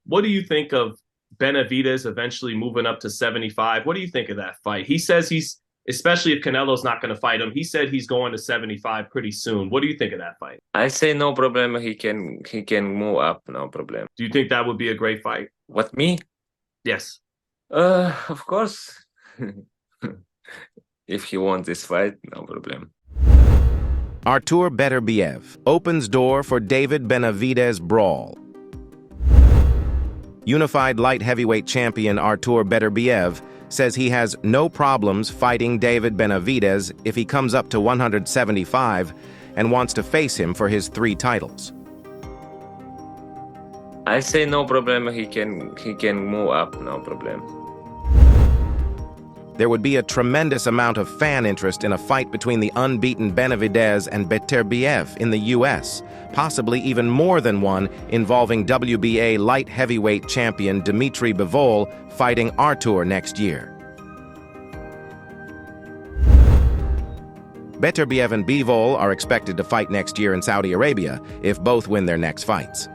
What do you think of Benavidez eventually moving up to 75? What do you think of that fight? He says especially if Canelo's not going to fight him, he said he's going to 75 pretty soon. What do you think of that fight? I say no problem. He can move up, no problem. Do you think that would be a great fight? What, me? Yes. Of course. If he wants this fight, no problem. Artur Beterbiev opens door for David Benavidez brawl. Unified light heavyweight champion Artur Beterbiev says he has no problems fighting David Benavidez if he comes up to 175 and wants to face him for his 3 titles. I say no problem. He can move up, no problem. There would be a tremendous amount of fan interest in a fight between the unbeaten Benavidez and Beterbiev in the U.S., possibly even more than one involving WBA light heavyweight champion Dmitry Bivol fighting Artur next year. Beterbiev and Bivol are expected to fight next year in Saudi Arabia if both win their next fights.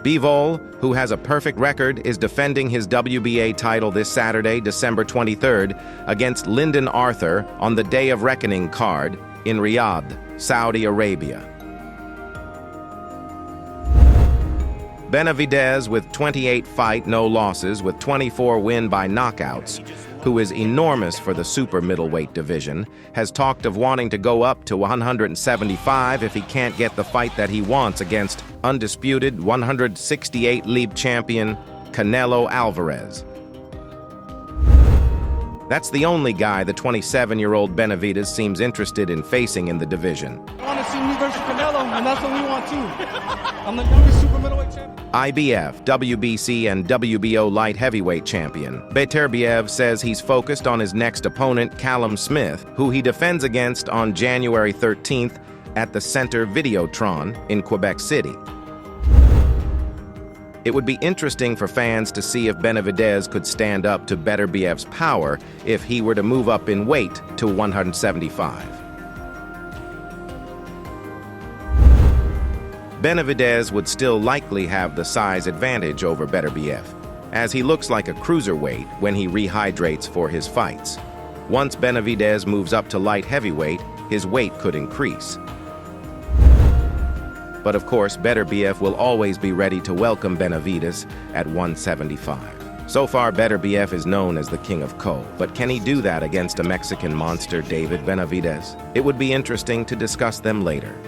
Bivol, who has a perfect record, is defending his WBA title this Saturday, December 23rd, against Lyndon Arthur on the Day of Reckoning card in Riyadh, Saudi Arabia. Benavidez, with 28 fight, no losses, with 24 win by knockouts, who is enormous for the super middleweight division, has talked of wanting to go up to 175 if he can't get the fight that he wants against undisputed 168-libra champion Canelo Alvarez. That's the only guy the 27-year-old Benavidez seems interested in facing in the division. I want to see me versus Canelo, and that's what we want too. I'm the youngest super middleweight champion. IBF, WBC, and WBO light heavyweight champion Beterbiev says he's focused on his next opponent, Callum Smith, who he defends against on January 13th at the Centre Videotron in Quebec City. It would be interesting for fans to see if Benavidez could stand up to Beterbiev's power if he were to move up in weight to 175. Benavidez would still likely have the size advantage over Beterbiev, as he looks like a cruiserweight when he rehydrates for his fights. Once Benavidez moves up to light heavyweight, his weight could increase. But of course, Beterbiev will always be ready to welcome Benavidez at 175. So far, Beterbiev is known as the King of Co, but can he do that against a Mexican monster, David Benavidez? It would be interesting to discuss them later.